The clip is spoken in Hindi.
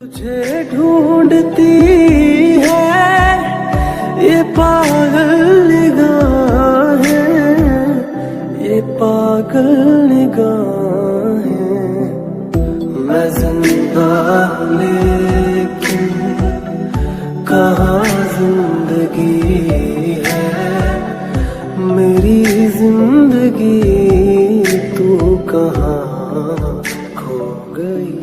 तुझे ढूंढती है ये पागल निगाहें, ये पागल निगाहें। मैं जिंदा लेकिन कहाँ जिंदगी है, मेरी जिंदगी तू कहाँ खो गई।